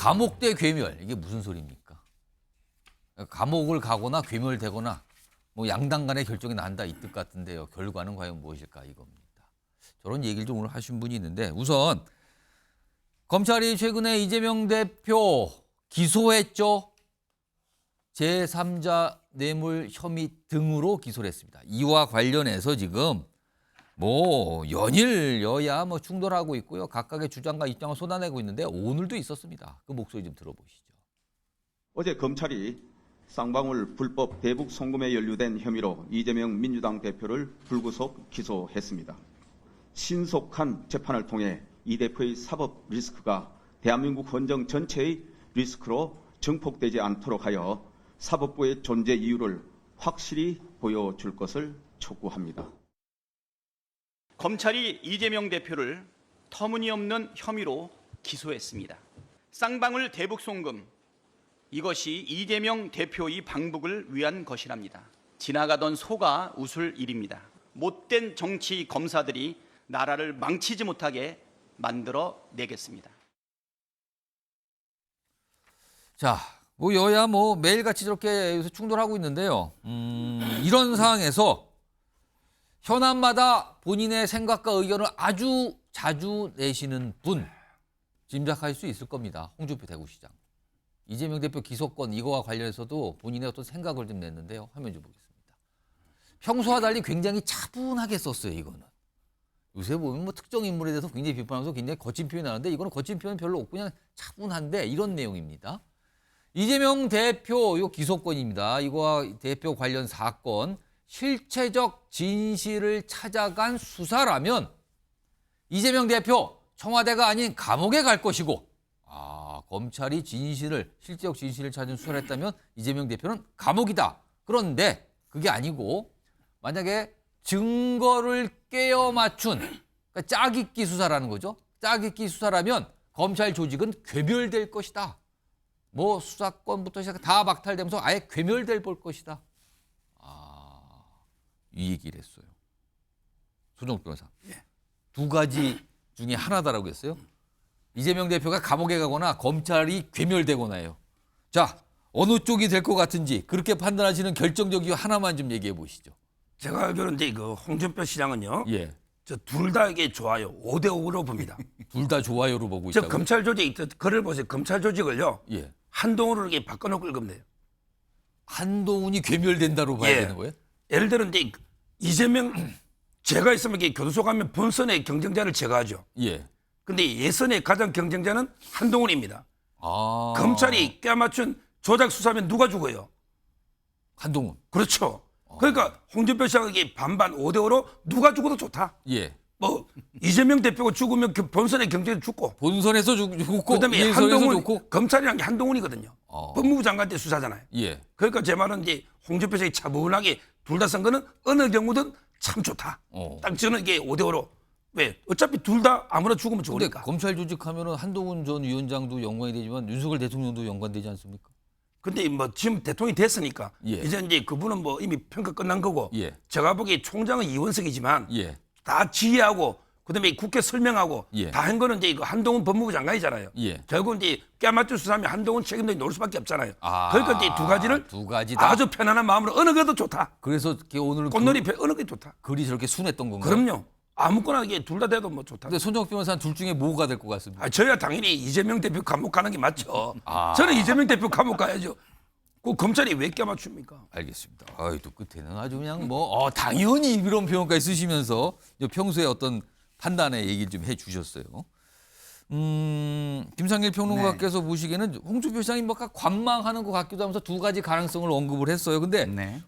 감옥 대 괴멸 이게 무슨 소리입니까? 감옥을 가거나 괴멸되거나 뭐 양당 간의 결정이 난다 이 뜻 같은데요. 결과는 과연 무엇일까 이겁니다. 저런 얘기를 좀 오늘 하신 분이 있는데 우선 검찰이 최근에 이재명 대표 기소했죠. 제3자 뇌물 혐의 등으로 기소를 했습니다. 이와 관련해서 지금 뭐 연일 여야 뭐 충돌하고 있고요. 각각의 주장과 입장을 쏟아내고 있는데 오늘도 있었습니다. 그 목소리 좀 들어보시죠. 어제 검찰이 쌍방울 불법 대북 송금에 연루된 혐의로 이재명 민주당 대표를 불구속 기소했습니다. 신속한 재판을 통해 이 대표의 사법 리스크가 대한민국 헌정 전체의 리스크로 증폭되지 않도록 하여 사법부의 존재 이유를 확실히 보여줄 것을 촉구합니다. 검찰이 이재명 대표를 터무니없는 혐의로 기소했습니다. 쌍방울 대북 송금, 이것이 이재명 대표의 방북을 위한 것이랍니다. 지나가던 소가 웃을 일입니다. 못된 정치 검사들이 나라를 망치지 못하게 만들어 내겠습니다. 자, 뭐 여야 뭐 매일같이 저렇게 요새 충돌하고 있는데요. 이런 상황에서 현안마다 본인의 생각과 의견을 아주 자주 내시는 분 짐작할 수 있을 겁니다. 홍준표 대구시장. 이재명 대표 기소권 이거와 관련해서도 본인의 어떤 생각을 좀 냈는데요. 화면 좀 보겠습니다. 평소와 달리 굉장히 차분하게 썼어요. 이거는. 요새 보면 뭐 특정 인물에 대해서 굉장히 비판하면서 굉장히 거친 표현이 나는데 이거는 거친 표현은 별로 없고 그냥 차분한데 이런 내용입니다. 이재명 대표 요 기소권입니다. 이거와 대표 관련 사건 실체적 진실을 찾아간 수사라면 이재명 대표 청와대가 아닌 감옥에 갈 것이고 검찰이 실제적 진실을 찾은 수사를 했다면 이재명 대표는 감옥이다. 그런데 그게 아니고 만약에 증거를 깨어 맞춘 그러니까 짜깁기 수사라는 거죠. 짜깁기 수사라면 검찰 조직은 괴멸될 것이다. 뭐 수사권부터 시작해 다 박탈되면서 아예 괴멸될 볼 것이다. 이 얘기를 했어요. 손정욱 변호사. 두 가지 중에 하나다라고 했어요. 이재명 대표가 감옥에 가거나 검찰이 괴멸되거나 해요. 자, 어느 쪽이 될 것 같은지 그렇게 판단하시는 결정적 이유 하나만 좀 얘기해 보시죠. 제가 알기로는 이제 그 홍준표 시장은요. 예. 저 둘 다 이게 좋아요. 5대5로 봅니다. 둘 다 좋아요로 보고 저 있다고요? 검찰 조직, 글을 보세요. 검찰 조직을요. 예. 한동훈으로 이렇게 바꿔놓고 읽으면 돼요. 한동훈이 괴멸된다로 봐야 예. 되는 거예요? 예를 들어 이제 이재명 제가 있으면 이렇게 교도소 가면 본선의 경쟁자를 제가 하죠. 예. 근데 예선의 가장 경쟁자는 한동훈입니다. 아. 검찰이 껴맞춘 조작 수사하면 누가 죽어요? 한동훈. 그렇죠. 그러니까 홍준표 시장에게 반반 5대5로 누가 죽어도 좋다. 예. 뭐 이재명 대표가 죽으면 그 본선의 경쟁자 죽고 본선에서 좋고 그다음에 예선에서 한동훈 좋고. 검찰이란 게 한동훈이거든요. 법무부 장관 때 수사잖아요. 예. 그러니까 제 말은 이제 홍준표 씨가 차분하게 둘 다 선거는 어느 경우든 참 좋다. 딱 저는 이게 5대5로. 왜? 어차피 둘 다 아무나 죽으면 근데 죽으니까. 검찰 조직하면은 한동훈 전 위원장도 연관이 되지만 윤석열 대통령도 연관되지 않습니까? 근데 뭐 지금 대통령이 됐으니까 예. 이제 그분은 뭐 이미 평가 끝난 거고 예. 제가 보기에 총장은 이원석이지만 예. 다 지휘하고 그다음에 국회 설명하고 예. 다 한 거는 이제 이거 한동훈 법무부 장관이잖아요. 예. 결국 이제 껴맞춘 수사하면 한동훈 책임도 놓을 수밖에 없잖아요. 아, 그러니까 이제 두 가지를 두 가지다. 아주 편안한 마음으로 어느 게도 좋다. 그래서 이렇게 오늘 꽃놀이 어느 게 좋다. 글이 저렇게 순했던 건가요? 그럼요. 아무거나 이게 둘 다 돼도 뭐 좋다. 근데 손정욱 변호사는 둘 중에 뭐가 될 것 같습니까? 저야 당연히 이재명 대표 감옥 가는 게 맞죠. 아. 저는 이재명 대표 감옥 가야죠. 그 검찰이 왜 껴맞춥니까? 알겠습니다. 또 끝에는 아주 그냥 뭐 당연히 이런 표현까지 쓰시면서 평소에 어떤 판단의 얘기를 좀 해주셨어요. 김상일 평론가께서 보시기에는 홍준표 시장이 뭔가 관망하는 것 같기도 하면서 두 가지 가능성을 언급을 했어요. 근데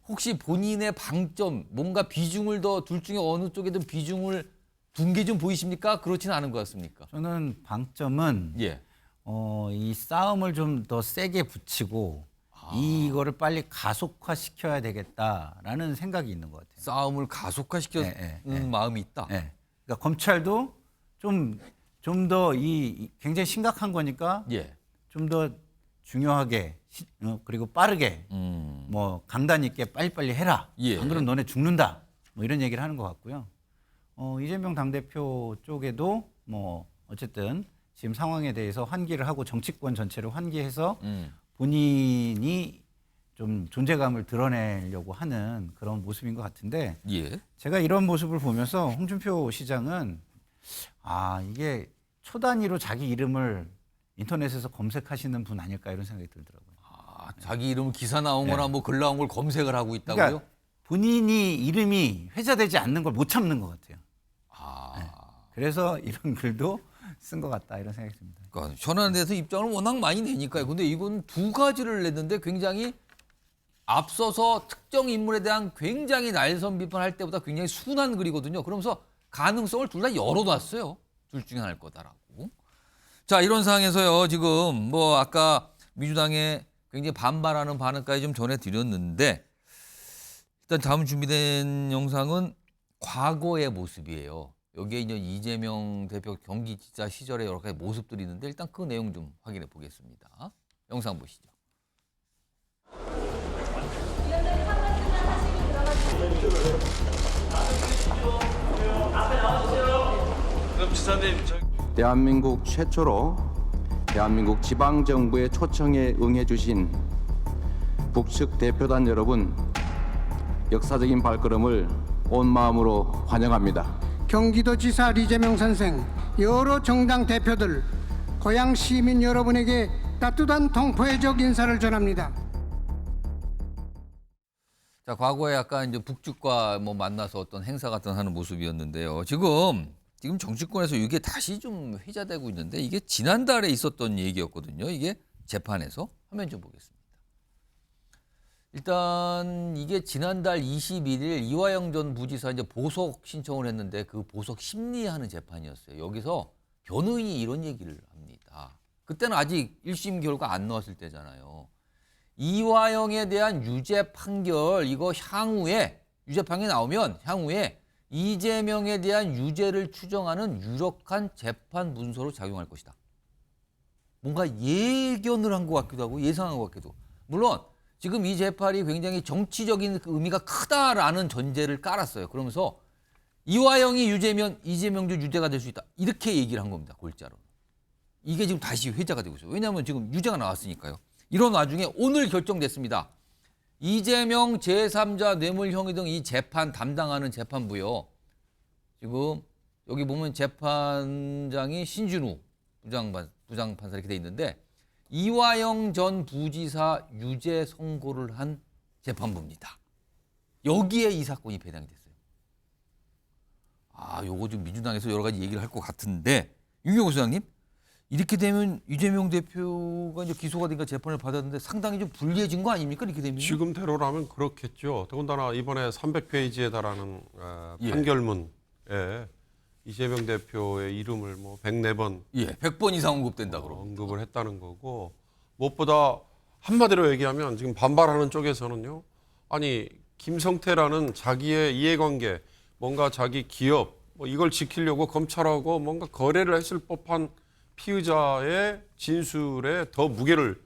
혹시 본인의 방점, 뭔가 비중을 더 둘 중에 어느 쪽에든 비중을 둔 게 좀 보이십니까? 그렇지는 않은 것 같습니까? 저는 방점은 예. 이 싸움을 좀 더 세게 붙이고 이거를 빨리 가속화시켜야 되겠다라는 생각이 있는 것 같아요. 싸움을 가속화시키는 마음이 있다. 네. 그러니까 검찰도 좀 더 굉장히 심각한 거니까 예. 좀 더 중요하게 그리고 빠르게 뭐 강단 있게 빨리빨리 해라. 예. 안 그러면 너네 죽는다. 뭐 이런 얘기를 하는 것 같고요. 이재명 당대표 쪽에도 뭐 어쨌든 지금 상황에 대해서 환기를 하고 정치권 전체를 환기해서 음. 본인이 좀 존재감을 드러내려고 하는 그런 모습인 것 같은데 예. 제가 이런 모습을 보면서 홍준표 시장은 이게 초 단위로 자기 이름을 인터넷에서 검색하시는 분 아닐까 이런 생각이 들더라고요. 자기 이름 기사 나온 거나 뭐 글 나온 걸 검색을 하고 있다고요? 그러니까 본인이 이름이 회자되지 않는 걸 못 참는 것 같아요. 그래서 이런 글도 쓴 것 같다 이런 생각이 듭니다. 그러니까 현안에 대해서 입장을 워낙 많이 내니까요. 근데 이건 두 가지를 냈는데 굉장히 앞서서 특정 인물에 대한 굉장히 날선 비판할 때보다 굉장히 순한 글이거든요. 그러면서 가능성을 둘 다 열어놨어요. 둘 중에 하나일 거다라고. 자, 이런 상황에서요. 지금 뭐 아까 민주당에 굉장히 반발하는 반응까지 좀 전해드렸는데 일단 다음 준비된 영상은 과거의 모습이에요. 여기에 이제 이재명 대표 경기지사 시절의 여러 가지 모습들이 있는데 일단 그 내용 좀 확인해 보겠습니다. 영상 보시죠. 그럼 지사님 대한민국 최초로 대한민국 지방정부의 초청에 응해주신 북측 대표단 여러분, 역사적인 발걸음을 온 마음으로 환영합니다. 경기도지사 이재명 선생, 여러 정당 대표들, 고향 시민 여러분에게 따뜻한 동포애적 인사를 전합니다. 자, 과거에 약간 이제 북측과 뭐 만나서 어떤 행사 같은 하는 모습이었는데요. 지금 정치권에서 이게 다시 좀 회자되고 있는데 이게 지난달에 있었던 얘기였거든요. 이게 재판에서 화면 좀 보겠습니다. 일단 이게 지난달 21일 이화영 전 부지사 이제 보석 신청을 했는데 그 보석 심리하는 재판이었어요. 여기서 변호인이 이런 얘기를 합니다. 그때는 아직 1심 결과 안 나왔을 때잖아요. 이화영에 대한 유죄 판결 이거 향후에 유죄 판결이 나오면 향후에 이재명에 대한 유죄를 추정하는 유력한 재판 문서로 작용할 것이다. 뭔가 예견을 한 것 같기도 하고 예상한 것 같기도. 물론 지금 이 재판이 굉장히 정치적인 의미가 크다라는 전제를 깔았어요. 그러면서 이화영이 유죄면 이재명도 유죄가 될 수 있다. 이렇게 얘기를 한 겁니다. 골자로. 이게 지금 다시 회자가 되고 있어요. 왜냐하면 지금 유죄가 나왔으니까요. 이런 와중에 오늘 결정됐습니다. 이재명 제3자 뇌물형의 등 이 재판 담당하는 재판부요. 지금 여기 보면 재판장이 신준우 부장판사 이렇게 돼 있는데 이화영 전 부지사 유죄 선고를 한 재판부입니다. 여기에 이 사건이 배당이 됐어요. 요거 좀 민주당에서 여러 가지 얘기를 할 것 같은데 윤경호 소장님 이렇게 되면 이재명 대표가 이제 기소가 되니까 재판을 받았는데 상당히 좀 불리해진 거 아닙니까? 이렇게 되면 지금대로라면 그렇겠죠. 더군다나 이번에 300페이지에 달하는 예. 판결문에 이재명 대표의 이름을 뭐 104번 100번 이상 언급된다 그러고. 언급을 했다는 거고 무엇보다 한마디로 얘기하면 지금 반발하는 쪽에서는요. 아니 김성태라는 자기의 이해관계 뭔가 자기 기업 뭐 이걸 지키려고 검찰하고 뭔가 거래를 했을 법한 피의자의 진술에 더 무게를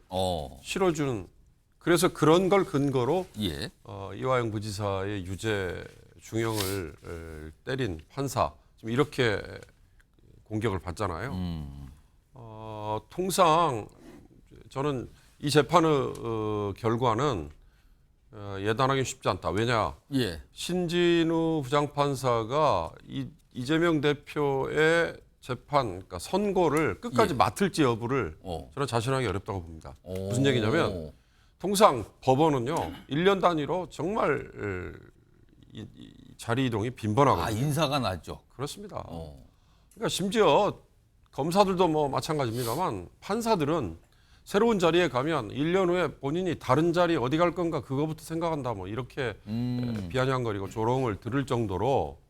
실어주는 그래서 그런 걸 근거로 이화영 부지사의 유죄 중형을 때린 판사 지금 이렇게 공격을 받잖아요. 통상 저는 이 재판의 결과는 예단하기 쉽지 않다. 왜냐? 신진우 부장판사가 이재명 대표의 재판, 그러니까 선고를 끝까지 맡을지 여부를 저는 자신하기 어렵다고 봅니다. 무슨 얘기냐면 통상 법원은요 1년 단위로 정말 이 자리 이동이 빈번하거든요. 인사가 낮죠. 그렇습니다. 그러니까 심지어 검사들도 뭐 마찬가지입니다만 판사들은 새로운 자리에 가면 1년 후에 본인이 다른 자리 어디 갈 건가 그거부터 생각한다 뭐 이렇게 비아냥거리고 조롱을 들을 정도로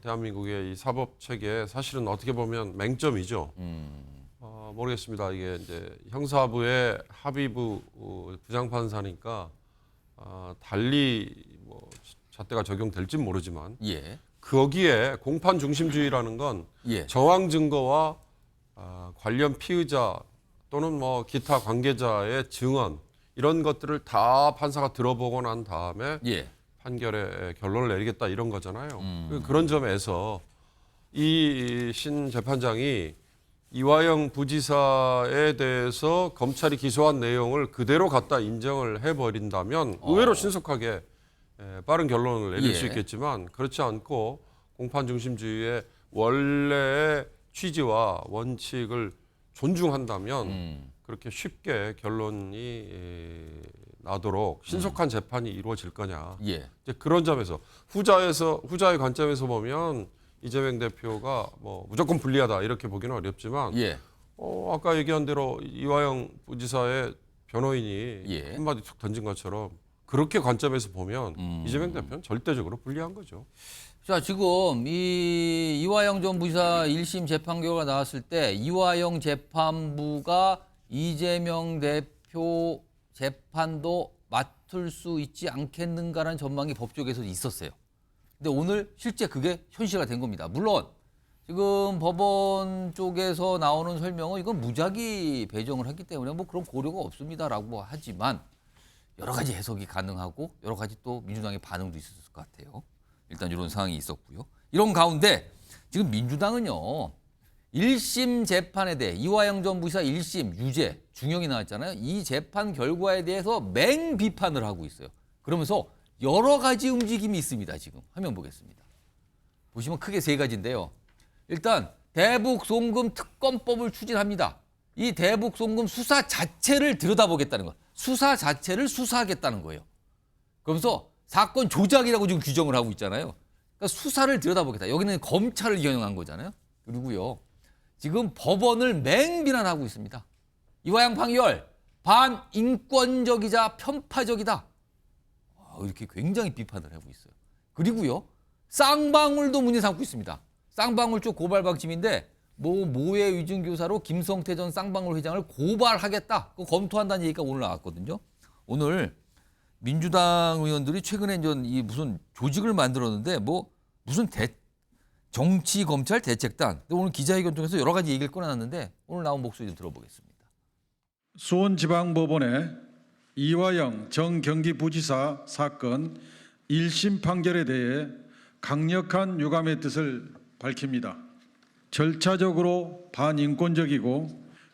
대한민국의 이 사법 체계 사실은 어떻게 보면 맹점이죠. 모르겠습니다. 이게 이제 형사부의 합의부 부장판사니까 달리 뭐 잣대가 적용될진 모르지만 거기에 공판 중심주의라는 건 정황 증거와 관련 피의자 또는 뭐 기타 관계자의 증언 이런 것들을 다 판사가 들어보고 난 다음에 판결에 결론을 내리겠다 이런 거잖아요. 그런 점에서 이 신 재판장이 이화영 부지사에 대해서 검찰이 기소한 내용을 그대로 갖다 인정을 해버린다면 의외로 신속하게 빠른 결론을 내릴 수 예. 있겠지만 그렇지 않고 공판 중심주의의 원래의 취지와 원칙을 존중한다면 그렇게 쉽게 결론이 나도록 신속한 재판이 이루어질 거냐. 예. 이제 그런 점에서 후자의 관점에서 보면 이재명 대표가 뭐 무조건 불리하다 이렇게 보기는 어렵지만 예. 아까 얘기한 대로 이화영 부지사의 변호인이 예. 한마디 툭 던진 것처럼 그렇게 관점에서 보면 이재명 대표는 절대적으로 불리한 거죠. 자, 지금 이 이화영 전 부지사 1심 재판 결과가 나왔을 때 이화영 재판부가 이재명 대표 재판도 맡을 수 있지 않겠는가라는 전망이 법조계에서 있었어요. 근데 오늘 실제 그게 현실화 된 겁니다. 물론 지금 법원 쪽에서 나오는 설명은 이건 무작위 배정을 했기 때문에 뭐 그런 고려가 없습니다라고 하지만 여러 가지 해석이 가능하고 여러 가지 또 민주당의 반응도 있었을 것 같아요. 일단 이런 상황이 있었고요. 이런 가운데 지금 민주당은요. 1심 재판에 대해 이화영 전 부지사 1심 유죄, 중형이 나왔잖아요. 이 재판 결과에 대해서 맹비판을 하고 있어요. 그러면서 여러 가지 움직임이 있습니다. 지금 화면 보겠습니다. 보시면 크게 세 가지인데요. 일단 대북 송금 특검법을 추진합니다. 이 대북 송금 수사 자체를 들여다보겠다는 거. 수사 자체를 수사하겠다는 거예요. 그러면서 사건 조작이라고 지금 규정을 하고 있잖아요. 그러니까 수사를 들여다보겠다. 여기는 검찰을 겨냥한 거잖아요. 그리고요. 지금 법원을 맹비난하고 있습니다. 이화영 판결 반인권적이자 편파적이다. 이렇게 굉장히 비판을 하고 있어요. 그리고요. 쌍방울도 문제 삼고 있습니다. 쌍방울 쪽 고발 방침인데 모해 위증 교사로 김성태 전 쌍방울 회장을 고발하겠다. 그거 검토한다는 얘기가 오늘 나왔거든요. 오늘 민주당 의원들이 최근에 이 무슨 조직을 만들었는데 뭐 무슨 정치 검찰 대책단. 근데 오늘 기자회견 통해서 여러 가지 얘기를 꺼내놨는데 오늘 나온 목소리 좀 들어보겠습니다. 수원지방법원의 이화영 전 경기부지사 사건 1심 판결에 대해 강력한 유감의 뜻을 밝힙니다. 절차적으로 반인권적이고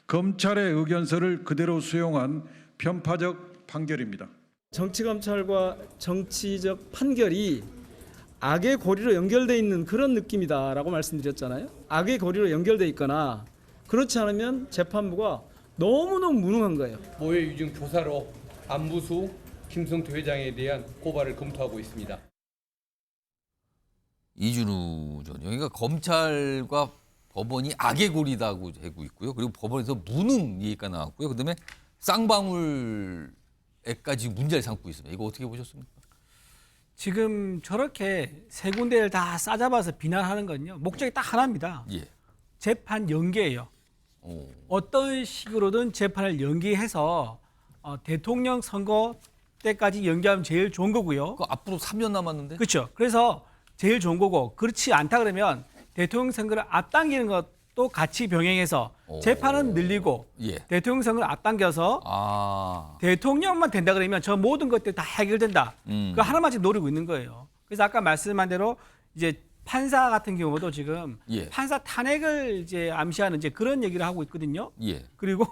검찰의 의견서를 그대로 수용한 편파적 판결입니다. 정치검찰과 정치적 판결이 악의 고리로 연결되어 있는 그런 느낌이다라고 말씀드렸잖아요. 악의 고리로 연결되어 있거나 그렇지 않으면 재판부가 너무너무 무능한 거예요. 모해 위증 교사로 안부수 김성태 회장에 대한 고발을 검토하고 있습니다. 이준우 전 여기가 검찰과 법원이 악의 고리다고 되고 있고요. 그리고 법원에서 무능 얘기가 나왔고요. 그다음에 쌍방울에까지 문제를 삼고 있습니다. 이거 어떻게 보셨습니까? 지금 저렇게 세 군데를 다 싸잡아서 비난하는 건요. 목적이 딱 하나입니다. 예. 재판 연계예요. 어떤 식으로든 재판을 연기해서 대통령 선거 때까지 연기하면 제일 좋은 거고요. 그 앞으로 3년 남았는데. 그렇죠. 그래서 제일 좋은 거고 그렇지 않다 그러면 대통령 선거를 앞당기는 것도 같이 병행해서 재판은 늘리고 예. 대통령 선거를 앞당겨서 대통령만 된다 그러면 저 모든 것들이 다 해결된다. 그 하나만 지금 노리고 있는 거예요. 그래서 아까 말씀한 대로 이제 판사 같은 경우도 지금 예. 판사 탄핵을 이제 암시하는 이제 그런 얘기를 하고 있거든요. 예. 그리고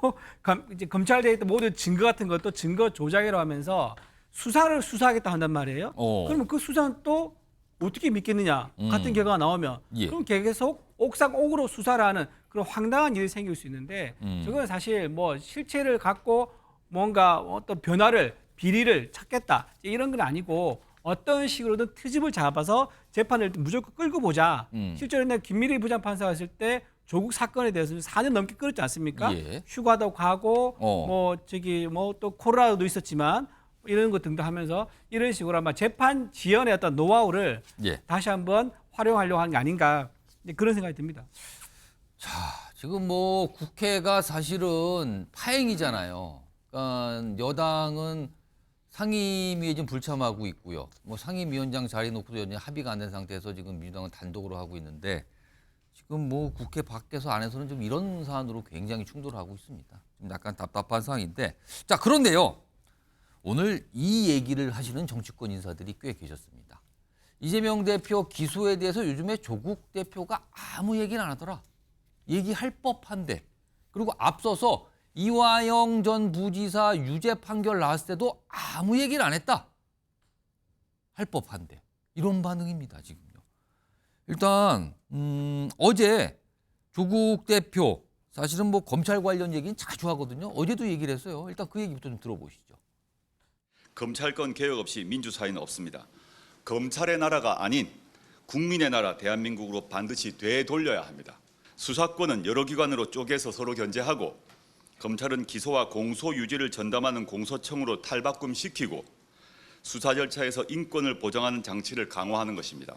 이제 검찰대에 있던 모든 증거 같은 것도 증거 조작이라고 하면서 수사하겠다 한단 말이에요. 그러면 그 수사는 또 어떻게 믿겠느냐 같은 결과가 나오면 예. 그럼 계속 옥상옥으로 수사를 하는 그런 황당한 일이 생길 수 있는데 저건 사실 뭐 실체를 갖고 뭔가 어떤 변화를 비리를 찾겠다 이런 건 아니고 어떤 식으로든 트집을 잡아서 재판을 무조건 끌고 보자. 실제로 옛날 김미리 부장판사가 있을 때 조국 사건에 대해서 4년 넘게 끌었지 않습니까? 예. 휴가도 가고 뭐 또 코로나도 있었지만 이런 것 등등 하면서 이런 식으로 아마 재판 지연의 어떤 노하우를 예. 다시 한번 활용하려고 하는 게 아닌가 그런 생각이 듭니다. 자, 지금 뭐 국회가 사실은 파행이잖아요. 그러니까 여당은 상임위에 좀 불참하고 있고요. 뭐 상임위원장 자리 놓고도 연이 합의가 안 된 상태에서 지금 민주당은 단독으로 하고 있는데 지금 뭐 국회 밖에서 안에서는 좀 이런 사안으로 굉장히 충돌하고 있습니다. 좀 약간 답답한 상황인데 자 그런데요. 오늘 이 얘기를 하시는 정치권 인사들이 꽤 계셨습니다. 이재명 대표 기소에 대해서 요즘에 조국 대표가 아무 얘기는 안 하더라. 얘기할 법한데, 그리고 앞서서 이화영 전 부지사 유죄 판결 나왔을 때도 아무 얘기를 안 했다. 할 법한데. 이런 반응입니다, 지금요. 일단 어제 조국 대표 사실은 뭐 검찰 관련 얘기는 자주 하거든요. 어제도 얘기를 했어요. 일단 그 얘기부터 좀 들어보시죠. 검찰권 개혁 없이 민주사회는 없습니다. 검찰의 나라가 아닌 국민의 나라 대한민국으로 반드시 되돌려야 합니다. 수사권은 여러 기관으로 쪼개서 서로 견제하고 검찰은 기소와 공소 유지를 전담하는 공소청으로 탈바꿈시키고 수사 절차에서 인권을 보장하는 장치를 강화하는 것입니다.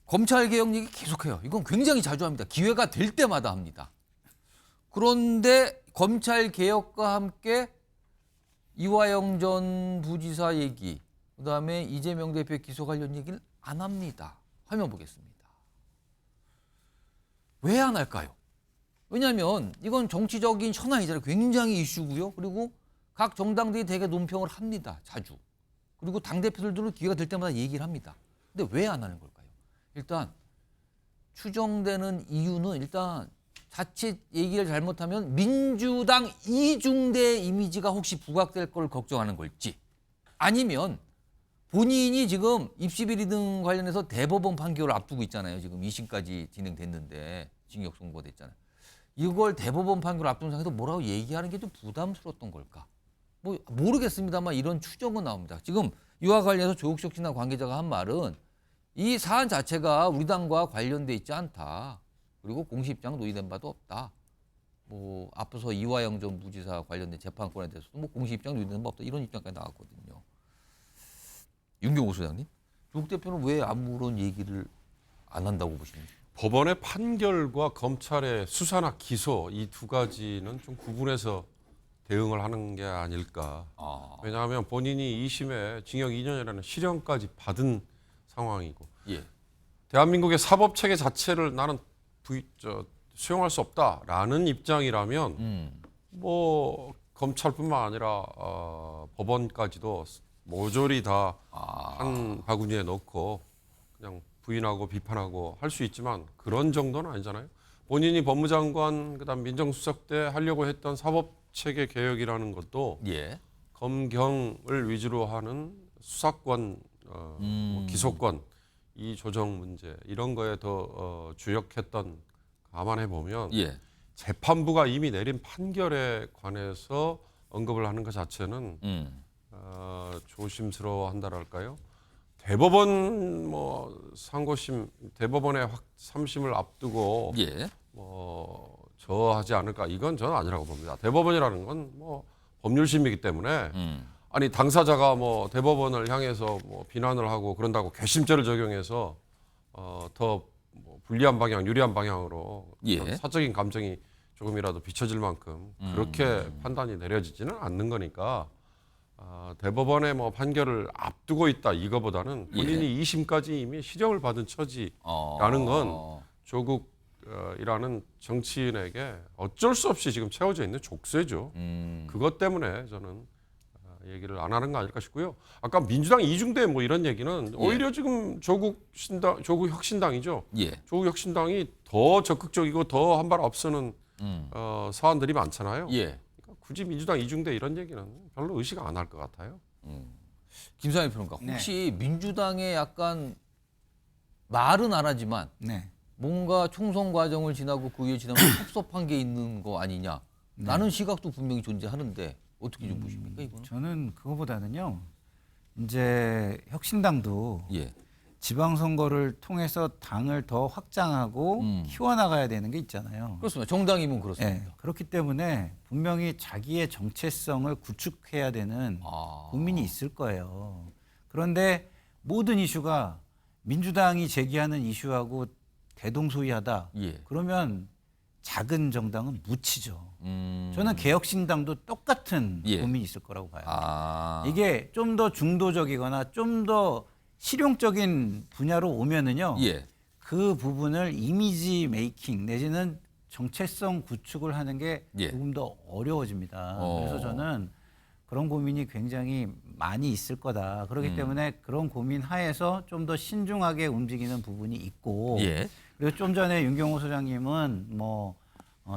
검찰 개혁 얘기 계속해요. 이건 굉장히 자주 합니다. 기회가 될 때마다 합니다. 그런데 검찰 개혁과 함께 이화영 전 부지사 얘기, 그다음에 이재명 대표 기소 관련 얘기를 안 합니다. 화면 보겠습니다. 왜 안 할까요? 왜냐하면 이건 정치적인 현안이잖아요. 굉장히 이슈고요. 그리고 각 정당들이 되게 논평을 합니다. 자주. 그리고 당대표들도 기회가 될 때마다 얘기를 합니다. 근데 왜 안 하는 걸까요? 일단 추정되는 이유는 일단 자칫 얘기를 잘못하면 민주당 이중대 이미지가 혹시 부각될 걸 걱정하는 걸지, 아니면 본인이 지금 입시비리 등 관련해서 대법원 판결을 앞두고 있잖아요. 지금 2심까지 진행됐는데 징역 선고됐잖아요. 이걸 대법원 판결을 앞둔 상황에서 뭐라고 얘기하는 게 좀 부담스러웠던 걸까? 뭐 모르겠습니다만 이런 추정은 나옵니다. 지금 이와 관련해서 조국식 신당 관계자가 한 말은 이 사안 자체가 우리 당과 관련돼 있지 않다. 그리고 공식 입장 논의된 바도 없다. 뭐 앞서서 이화영 전 부지사 관련된 재판권에 대해서도 뭐 공식 입장 논의된 바 없다. 이런 입장까지 나왔거든요. 윤경호 소장님, 조국 대표는 왜 아무런 얘기를 안 한다고 보십니까? 법원의 판결과 검찰의 수사나 기소 이 두 가지는 좀 구분해서 대응을 하는 게 아닐까. 왜냐하면 본인이 2심에 징역 2년이라는 실형까지 받은 상황이고, 예. 대한민국의 사법 체계 자체를 나는 수용할 수 없다라는 입장이라면 뭐 검찰뿐만 아니라 법원까지도 모조리 다 한 바구니에 넣고 그냥 부인하고 비판하고 할 수 있지만 그런 정도는 아니잖아요. 본인이 법무장관 그다음 민정수석 때 하려고 했던 사법체계 개혁이라는 것도 예. 검경을 위주로 하는 수사권, 뭐 기소권 이 조정 문제 이런 거에 더 주력했던 감안해 보면 예. 재판부가 이미 내린 판결에 관해서 언급을 하는 것 자체는 조심스러워한다랄까요? 대법원 뭐 상고심 대법원의 3심을 앞두고 예. 뭐 저하지 않을까 이건 저는 아니라고 봅니다. 대법원이라는 건 뭐 법률심이기 때문에 아니 당사자가 뭐 대법원을 향해서 뭐 비난을 하고 그런다고 괘씸죄를 적용해서 더 뭐 불리한 방향, 유리한 방향으로 예. 사적인 감정이 조금이라도 비춰질 만큼 그렇게 판단이 내려지지는 않는 거니까 대법원의 뭐 판결을 앞두고 있다 이거보다는 본인이 2심까지 이미 실형을 받은 처지라는 건 조국이라는 정치인에게 어쩔 수 없이 지금 채워져 있는 족쇄죠. 그것 때문에 저는 얘기를 안 하는 거 아닐까 싶고요. 아까 민주당 이중대 뭐 이런 얘기는 오히려 지금 조국 혁신당이죠. 예. 조국 혁신당이 더 적극적이고 더 한 발 앞서는 사안들이 많잖아요. 예. 그러니까 굳이 민주당 이중대 이런 얘기는 별로 의식 안 할 것 같아요. 김상현 평론가, 네. 혹시 민주당에 약간 말은 안 하지만 네. 뭔가 총선 과정을 지나고 그 위에 지나면 섭섭한 게 있는 거 아니냐? 라는 시각도 분명히 존재하는데 어떻게 좀 보십니까 이거는? 저는 그거보다는요. 이제 혁신당도 예. 지방선거를 통해서 당을 더 확장하고 키워나가야 되는 게 있잖아요. 그렇습니다. 정당이면 그렇습니다. 네, 그렇기 때문에 분명히 자기의 정체성을 구축해야 되는 국민이 있을 거예요. 그런데 모든 이슈가 민주당이 제기하는 이슈하고 대동소이하다. 예. 그러면 작은 정당은 묻히죠. 저는 개혁신당도 똑같은 예. 고민이 있을 거라고 봐요. 예. 이게 좀 더 중도적이거나 좀 더 실용적인 분야로 오면은요. 예. 그 부분을 이미지 메이킹 내지는 정체성 구축을 하는 게 예. 조금 더 어려워집니다. 그래서 저는 그런 고민이 굉장히 많이 있을 거다. 그렇기 때문에 그런 고민 하에서 좀 더 신중하게 움직이는 부분이 있고 예. 그리고 좀 전에 윤경호 소장님은 뭐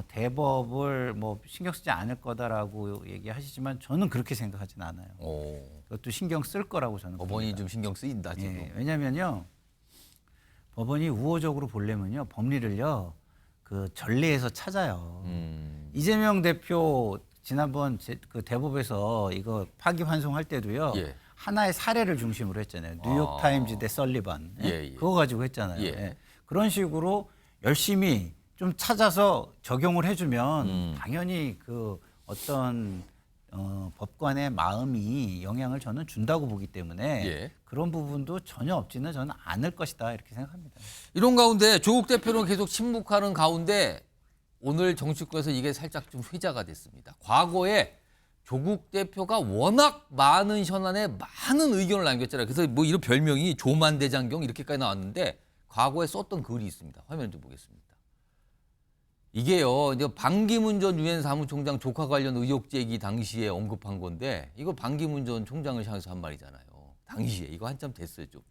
대법을 뭐 신경 쓰지 않을 거다라고 얘기하시지만 저는 그렇게 생각하진 않아요. 그것도 신경 쓸 거라고 저는 법원이 봅니다. 좀 신경 쓰인다 지금. 예, 왜냐면요. 법원이 우호적으로 보려면요. 법리를요. 그 전례에서 찾아요. 이재명 대표 지난번 그 대법에서 이거 파기환송할 때도요. 예. 하나의 사례를 중심으로 했잖아요. 뉴욕타임즈 대 설리반. 예? 예, 예. 그거 가지고 했잖아요. 예. 예. 그런 식으로 열심히 좀 찾아서 적용을 해주면 당연히 그 어떤 법관의 마음이 영향을 저는 준다고 보기 때문에 예. 그런 부분도 전혀 없지는 저는 않을 것이다 이렇게 생각합니다. 이런 가운데 조국 대표는 계속 침묵하는 가운데 오늘 정치권에서 이게 살짝 좀 회자가 됐습니다. 과거에 조국 대표가 워낙 많은 현안에 많은 의견을 남겼잖아요. 그래서 뭐 이런 별명이 조만대장경 이렇게까지 나왔는데 과거에 썼던 글이 있습니다. 화면 좀 보겠습니다. 이게요, 이제 반기문 전 유엔 사무총장 조카 관련 의혹 제기 당시에 언급한 건데 이거 반기문 전 총장을 향해서 한 말이잖아요. 당시에 이거 한참 됐어요 좀.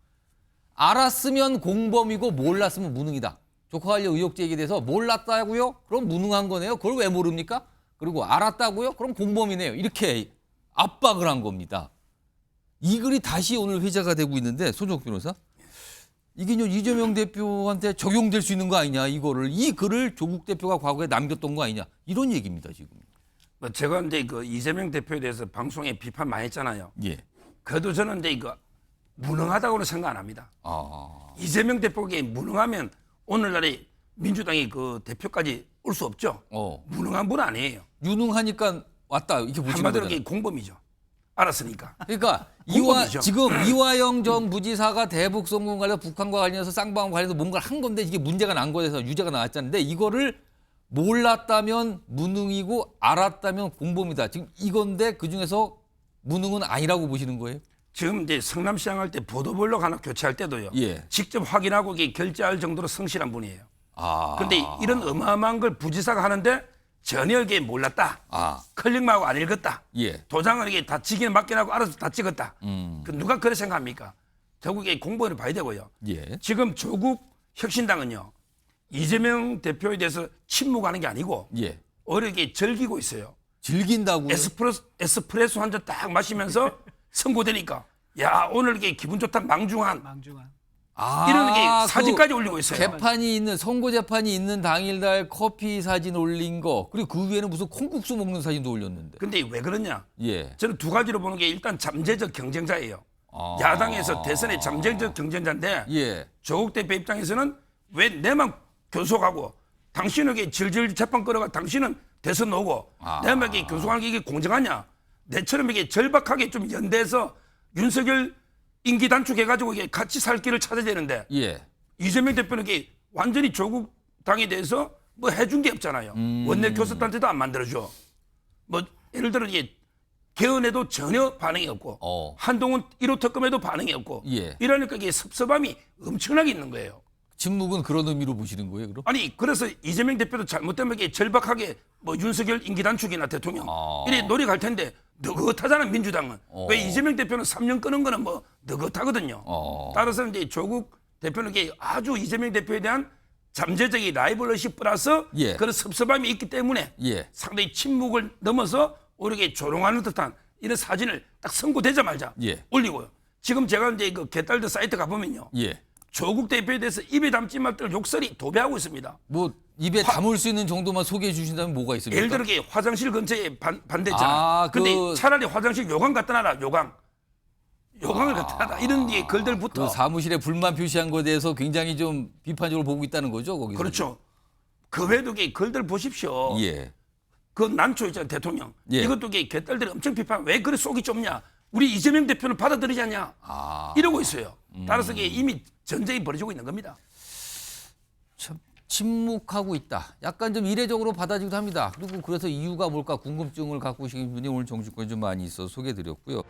알았으면 공범이고 몰랐으면 무능이다. 조카 관련 의혹 제기에 대해서 몰랐다고요? 그럼 무능한 거네요. 그걸 왜 모릅니까? 그리고 알았다고요? 그럼 공범이네요. 이렇게 압박을 한 겁니다. 이 글이 다시 오늘 회자가 되고 있는데 손정욱 변호사. 이게 이재명 대표한테 적용될 수 있는 거 아니냐 이거를 이 글을 조국 대표가 과거에 남겼던 거 아니냐 이런 얘기입니다 지금. 뭐 제가 이제 그 이재명 대표에 대해서 방송에 비판 많이 했잖아요. 예. 그래도 저는 이제 이거 무능하다고는 생각 안 합니다. 이재명 대표가 무능하면 오늘날에 민주당이 그 대표까지 올 수 없죠. 무능한 분 아니에요. 유능하니까 왔다 이렇게 보시는 한마디로 거잖아요. 이게 공범이죠. 알았으니까. 그러니까 공범이죠. 지금 이화영 전 부지사가 대북 송금 관련 북한과 관련해서 쌍방울 관련해서 뭔가를 한 건데 이게 문제가 난 거에서 유죄가 나왔잖아요. 근데 이거를 몰랐다면 무능이고 알았다면 공범이다. 지금 이건데 그중에서 무능은 아니라고 보시는 거예요? 지금 이제 성남시장 할 때 보도블록 하나 교체할 때도요. 예. 직접 확인하고 이게 결제할 정도로 성실한 분이에요. 아. 그런데 이런 어마어마한 걸 부지사가 하는데 전혀 이게 몰랐다. 클릭만 하고 안 읽었다. 예. 도장을 이게 다 지기는 맡겨놓고 알아서 다 찍었다. 그 누가 그래 생각합니까? 결국에 공범을 봐야 되고요. 예. 지금 조국 혁신당은요. 이재명 대표에 대해서 침묵하는 게 아니고 예. 오히려 이게 즐기고 있어요. 즐긴다고요? 에스프레소 한 잔 딱 마시면서 선고되니까 야 오늘 이게 기분 좋다 망중한 이런 게 사진까지 올리고 있어요. 재판이 있는 선고 재판이 있는 당일날 커피 사진 올린 거 그리고 그 위에는 무슨 콩국수 먹는 사진도 올렸는데. 근데 왜 그러냐? 예. 저는 두 가지로 보는 게 일단 잠재적 경쟁자예요. 야당에서 대선의 잠재적 경쟁자인데 예. 조국 대표 입장에서는 왜 내만 교속하고 당신에게 질질 재판 끌어가 당신은 대선 오고 내만 이게 교속하는 게 이게 공정하냐? 내처럼 이게 절박하게 좀 연대해서 윤석열 임기 단축해가지고 이게 같이 살 길을 찾아야 되는데 예. 이재명 대표는 이게 완전히 조국 당에 대해서 뭐 해준 게 없잖아요. 원내 교섭단체도 안 만들어줘. 뭐 예를 들어 이게 개헌에도 전혀 반응이 없고 한동훈 1호 특검에도 반응이 없고 예. 이러니까 이게 섭섭함이 엄청나게 있는 거예요. 침묵은 그런 의미로 보시는 거예요, 그럼? 아니 그래서 이재명 대표도 잘못되면 이게 절박하게 뭐 윤석열 임기 단축이나 대통령 이래 노력할 텐데 느긋하잖아 민주당은. 왜 이재명 대표는 3년 끄는 거는 뭐 느긋하거든요. 따라서 이제 조국 대표는 이게 아주 이재명 대표에 대한 잠재적인 라이벌러십 플러스 예. 그런 섭섭함이 있기 때문에 예. 상당히 침묵을 넘어서 오히려 조롱하는 듯한 이런 사진을 딱 선고되자마자 예. 올리고요. 지금 제가 이제 그 개딸들 사이트 가보면요. 예. 조국 대표에 대해서 입에 담지 말들 욕설이 도배하고 있습니다. 뭐 입에 담을 수 있는 정도만 소개해 주신다면 뭐가 있습니까? 예를 들어 이게 화장실 근처에 반대했잖아요. 근데 차라리 화장실 요강 갖다 놔라. 요강을 갖다 놔라. 이런 게 글들부터. 그 사무실에 불만 표시한 것에 대해서 굉장히 좀 비판적으로 보고 있다는 거죠, 거기서. 그렇죠. 그 외에도 이게 글들 보십시오. 예. 그 난초 있잖아요, 대통령. 예. 이것도 이게 개딸들이 엄청 비판. 왜 그래 속이 좁냐? 우리 이재명 대표는 받아들이지 않냐? 이러고 있어요. 따라서 이게 이미 전쟁이 벌어지고 있는 겁니다. 참 침묵하고 있다. 약간 좀 이례적으로 받아지기도 합니다. 그리고 그래서 이유가 뭘까 궁금증을 갖고 계신 분이 오늘 정치권에 좀 많이 있어서 소개해드렸고요.